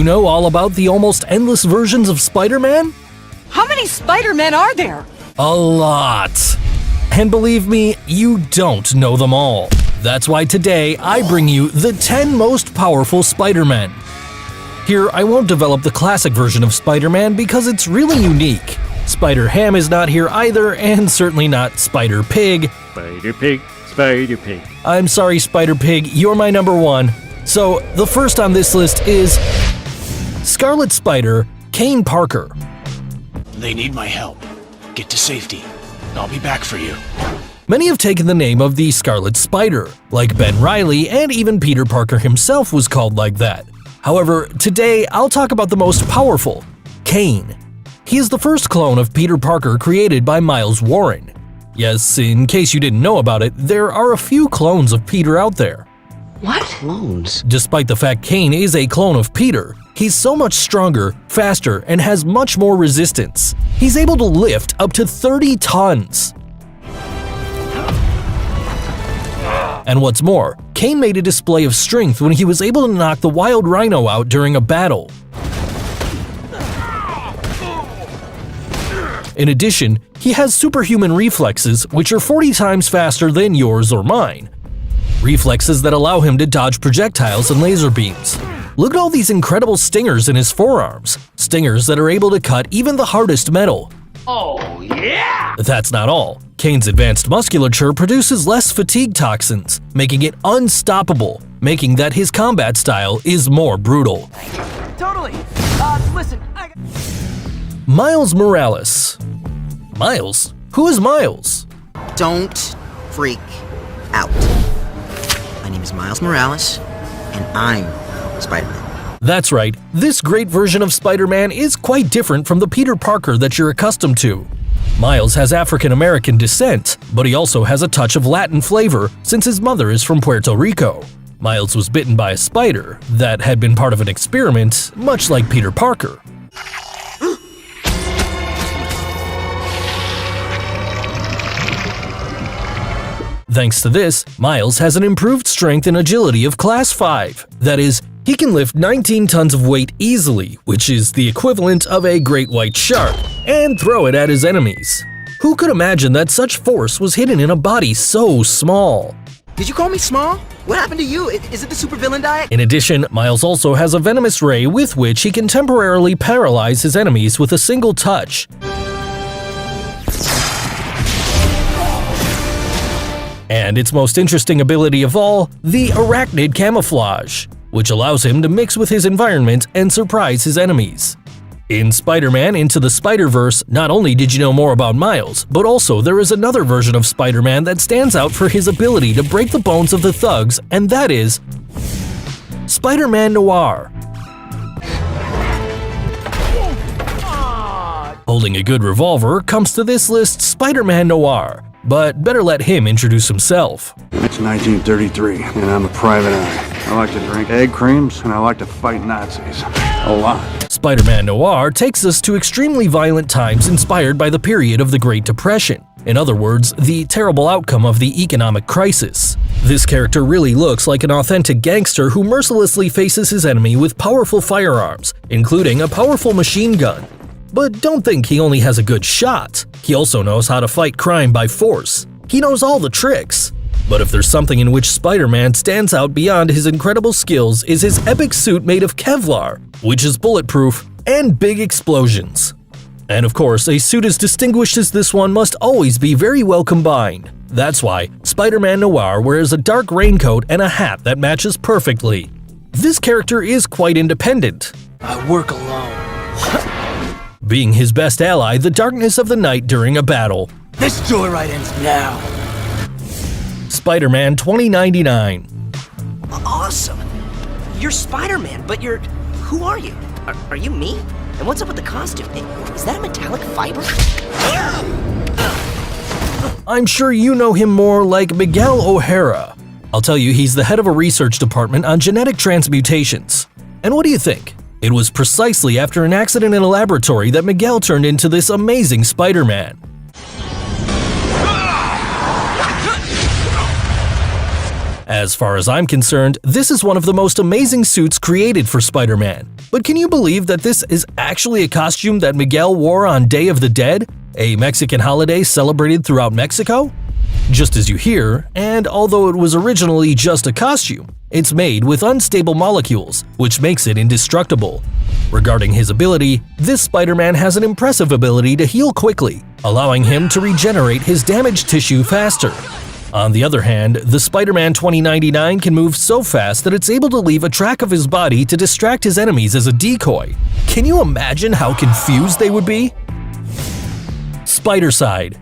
you know all about the almost endless versions of Spider-Man? How many Spider-Men are there? A lot. And believe me, you don't know them all. That's why today I bring you the 10 most powerful Spider-Men. Here, I won't develop the classic version of Spider-Man because it's really unique. Spider-Ham is not here either, and certainly not Spider-Pig. Spider-Pig, Spider-Pig. I'm sorry, Spider-Pig, you're my number one. So, the first on this list is Scarlet Spider, Kaine Parker. They need my help. Get to safety. I'll be back for you. Many have taken the name of the Scarlet Spider, like Ben Reilly, and even Peter Parker himself was called like that. However, today I'll talk about the most powerful, Kaine. He is the first clone of Peter Parker created by Miles Warren. Yes, in case you didn't know about it, there are a few clones of Peter out there. What? Clones? Despite the fact Kaine is a clone of Peter, he's so much stronger, faster, and has much more resistance. He's able to lift up to 30 tons. And what's more, Kaine made a display of strength when he was able to knock the Wild Rhino out during a battle. In addition, he has superhuman reflexes, which are 40 times faster than yours or mine. Reflexes that allow him to dodge projectiles and laser beams. Look at all these incredible stingers in his forearms, stingers that are able to cut even the hardest metal. Oh, yeah! That's not all. Kaine's advanced musculature produces less fatigue toxins, making it unstoppable, making that his combat style is more brutal. Totally. Listen, Miles Morales. Miles? Who is Miles? Don't freak out. My name is Miles Morales, and I'm Spider-Man. That's right, this great version of Spider-Man is quite different from the Peter Parker that you're accustomed to. Miles has African-American descent, but he also has a touch of Latin flavor since his mother is from Puerto Rico. Miles was bitten by a spider that had been part of an experiment, much like Peter Parker. Thanks to this, Miles has an improved strength and agility of Class 5. That is, he can lift 19 tons of weight easily, which is the equivalent of a great white shark, and throw it at his enemies. Who could imagine that such force was hidden in a body so small? Did you call me small? What happened to you? Is it the supervillain diet? In addition, Miles also has a venomous ray with which he can temporarily paralyze his enemies with a single touch. And its most interesting ability of all, the arachnid camouflage, which allows him to mix with his environment and surprise his enemies. In Spider-Man Into the Spider-Verse, not only did you know more about Miles, but also there is another version of Spider-Man that stands out for his ability to break the bones of the thugs, and that is SpiderMan Noir. Holding a good revolver comes to this list SpiderMan Noir, but better let him introduce himself. It's 1933, and I'm a private eye. I like to drink egg creams, and I like to fight Nazis. A lot. SpiderMan Noir takes us to extremely violent times inspired by the period of the Great Depression. In other words, the terrible outcome of the economic crisis. This character really looks like an authentic gangster who mercilessly faces his enemy with powerful firearms, including a powerful machine gun. But don't think he only has a good shot. He also knows how to fight crime by force. He knows all the tricks. But if there's something in which Spider-Man stands out beyond his incredible skills is his epic suit made of Kevlar, which is bulletproof and big explosions. And of course, a suit as distinguished as this one must always be very well combined. That's why SpiderMan Noir wears a dark raincoat and a hat that matches perfectly. This character is quite independent. I work alone. Being his best ally the darkness of the night during a battle. This joyride ends now. Spider-Man 2099. Awesome! You're Spider-Man, but who are you? Are you me? And what's up with the costume? Is that a metallic fiber? I'm sure you know him more like Miguel O'Hara. I'll tell you, he's the head of a research department on genetic transmutations. And what do you think? It was precisely after an accident in a laboratory that Miguel turned into this amazing Spider-Man. As far as I'm concerned, this is one of the most amazing suits created for Spider-Man. But can you believe that this is actually a costume that Miguel wore on Day of the Dead, a Mexican holiday celebrated throughout Mexico? Just as you hear, and although it was originally just a costume, it's made with unstable molecules, which makes it indestructible. Regarding his ability, this Spider-Man has an impressive ability to heal quickly, allowing him to regenerate his damaged tissue faster. On the other hand, the Spider-Man 2099 can move so fast that it's able to leave a track of his body to distract his enemies as a decoy. Can you imagine how confused they would be? Spidercide.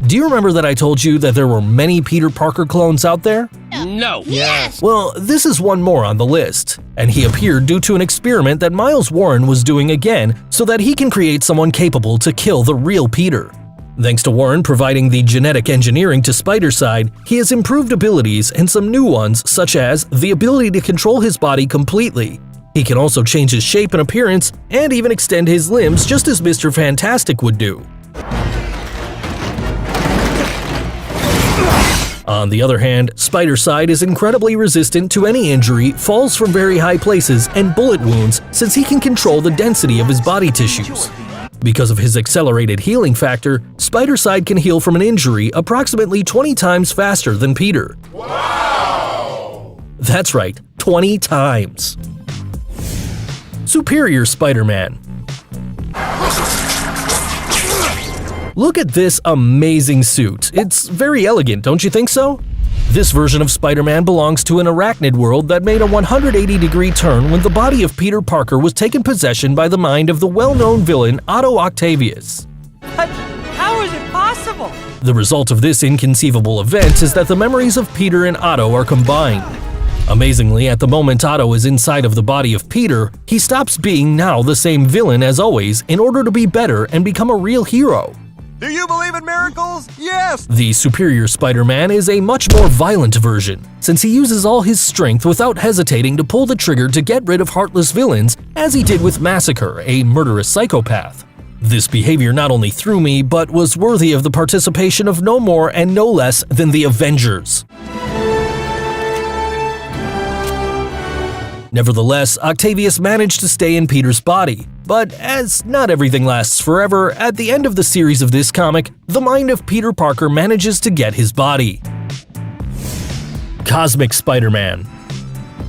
Do you remember that I told you that there were many Peter Parker clones out there? No. Yes! Well, this is one more on the list, and he appeared due to an experiment that Miles Warren was doing again so that he can create someone capable to kill the real Peter. Thanks to Warren providing the genetic engineering to Spidercide, he has improved abilities and some new ones such as the ability to control his body completely. He can also change his shape and appearance and even extend his limbs just as Mr. Fantastic would do. On the other hand, Spidercide is incredibly resistant to any injury, falls from very high places, and bullet wounds since he can control the density of his body tissues. Because of his accelerated healing factor, Spidercide can heal from an injury approximately 20 times faster than Peter. Wow! That's right, 20 times. Superior Spider-Man. Look at this amazing suit. It's very elegant, don't you think so? This version of Spider-Man belongs to an arachnid world that made a 180-degree turn when the body of Peter Parker was taken possession by the mind of the well-known villain Otto Octavius. But how is it possible? The result of this inconceivable event is that the memories of Peter and Otto are combined. Amazingly, at the moment Otto is inside of the body of Peter, he stops being now the same villain as always in order to be better and become a real hero. Do you believe in miracles? Yes! The Superior Spider-Man is a much more violent version, since he uses all his strength without hesitating to pull the trigger to get rid of heartless villains, as he did with Massacre, a murderous psychopath. This behavior not only threw me, but was worthy of the participation of no more and no less than the Avengers. Nevertheless, Octavius managed to stay in Peter's body, but as not everything lasts forever, at the end of the series of this comic, the mind of Peter Parker manages to get his body. Cosmic Spider-Man.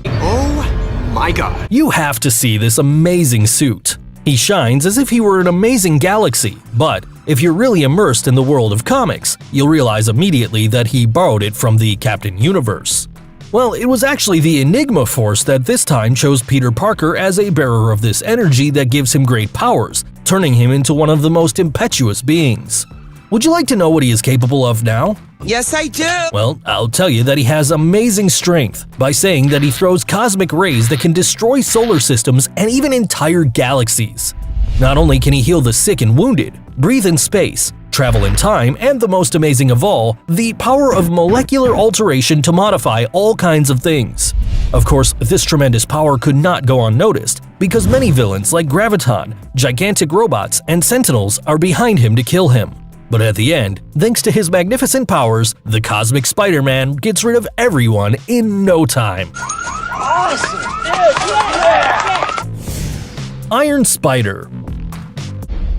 Oh my god. You have to see this amazing suit. He shines as if he were an amazing galaxy, but if you're really immersed in the world of comics, you'll realize immediately that he borrowed it from the Captain Universe. Well, it was actually the Enigma Force that this time chose Peter Parker as a bearer of this energy that gives him great powers, turning him into one of the most impetuous beings. Would you like to know what he is capable of now? Yes, I do! Well, I'll tell you that he has amazing strength by saying that he throws cosmic rays that can destroy solar systems and even entire galaxies. Not only can he heal the sick and wounded, breathe in space, travel in time, and the most amazing of all, the power of molecular alteration to modify all kinds of things. Of course, this tremendous power could not go unnoticed, because many villains like Graviton, gigantic robots, and Sentinels are behind him to kill him. But at the end, thanks to his magnificent powers, the Cosmic Spider-Man gets rid of everyone in no time. Awesome! Yeah! Iron Spider.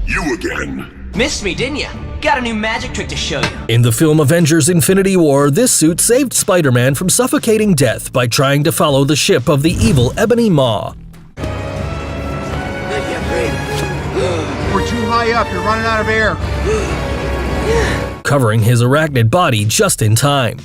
You again. Missed me, didn't ya? Got a new magic trick to show you. In the film Avengers Infinity War, this suit saved Spider-Man from suffocating death by trying to follow the ship of the evil Ebony Maw. We're too high up, you're running out of air. Covering his arachnid body just in time.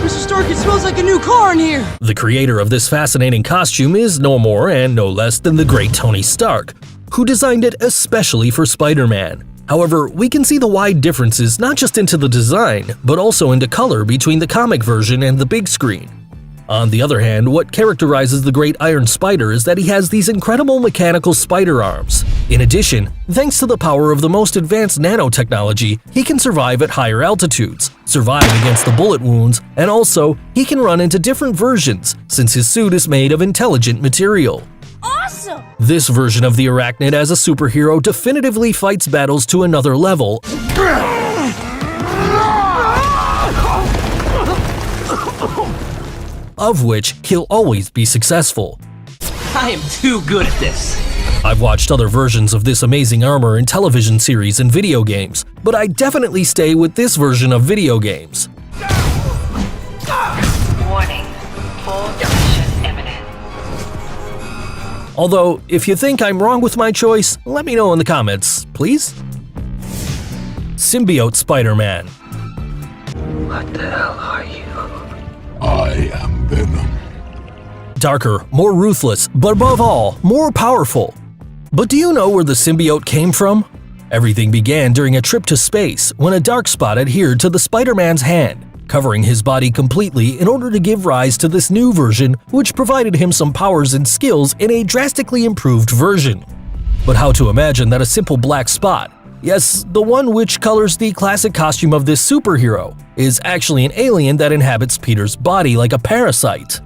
Mr. Stark, it smells like a new car in here! The creator of this fascinating costume is no more and no less than the great Tony Stark, who designed it especially for Spider-Man. However, we can see the wide differences not just into the design, but also into color between the comic version and the big screen. On the other hand, what characterizes the Great Iron Spider is that he has these incredible mechanical spider arms. In addition, thanks to the power of the most advanced nanotechnology, he can survive at higher altitudes, survive against the bullet wounds, and also, he can run into different versions since his suit is made of intelligent material. Awesome! This version of the arachnid as a superhero definitively fights battles to another level. of which he'll always be successful. I am too good at this. I've watched other versions of this amazing armor in television series and video games, but I definitely stay with this version of video games. Warning. Full collision imminent. Although, if you think I'm wrong with my choice, let me know in the comments, please. Symbiote Spider-Man. What the hell are you? I am Venom. Darker, more ruthless, but above all, more powerful. But do you know where the symbiote came from? Everything began during a trip to space when a dark spot adhered to the Spider-Man's hand, covering his body completely in order to give rise to this new version, which provided him some powers and skills in a drastically improved version. But how to imagine that a simple black spot, yes, the one which colors the classic costume of this superhero, is actually an alien that inhabits Peter's body like a parasite?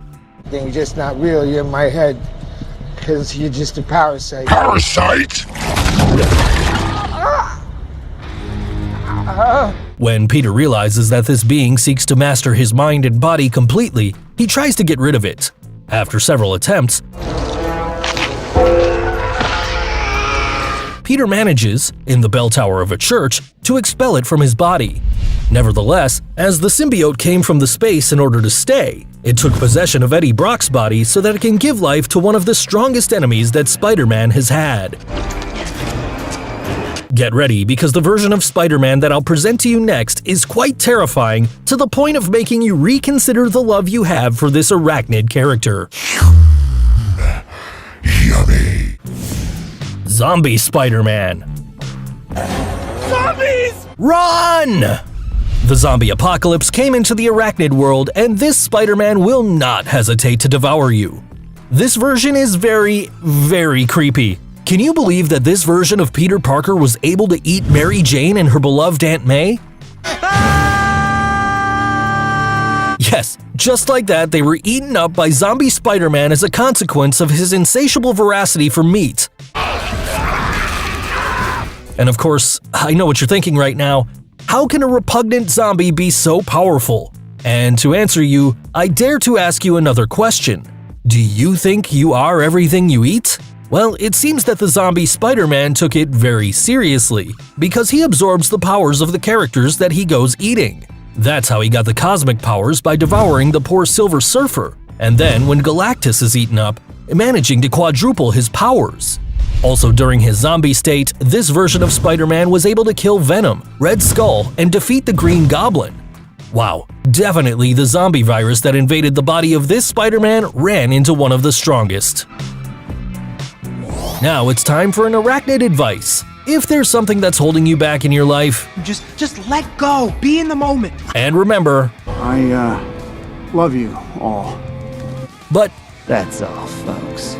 You're just not real, you're in my head, because you're just a parasite. Parasite? When Peter realizes that this being seeks to master his mind and body completely, he tries to get rid of it. After several attempts, Peter manages, in the bell tower of a church, to expel it from his body. Nevertheless, as the symbiote came from the space in order to stay, it took possession of Eddie Brock's body so that it can give life to one of the strongest enemies that Spider-Man has had. Get ready, because the version of Spider-Man that I'll present to you next is quite terrifying, to the point of making you reconsider the love you have for this arachnid character. Yummy. Zombie Spider-Man. Zombies! Run! The zombie apocalypse came into the arachnid world, and this Spider-Man will not hesitate to devour you. This version is very, very creepy. Can you believe that this version of Peter Parker was able to eat Mary Jane and her beloved Aunt May? Yes, just like that, they were eaten up by zombie Spider-Man as a consequence of his insatiable voracity for meat. And of course, I know what you're thinking right now. How can a repugnant zombie be so powerful? And to answer you, I dare to ask you another question. Do you think you are everything you eat? Well, it seems that the zombie Spider-Man took it very seriously, because he absorbs the powers of the characters that he goes eating. That's how he got the cosmic powers, by devouring the poor Silver Surfer, and then when Galactus is eaten up, managing to quadruple his powers. Also during his zombie state, this version of Spider-Man was able to kill Venom, Red Skull, and defeat the Green Goblin. Wow, definitely the zombie virus that invaded the body of this Spider-Man ran into one of the strongest. Now it's time for an arachnid advice. If there's something that's holding you back in your life, Just let go. Be in the moment. and remember, I love you all. but That's all, folks.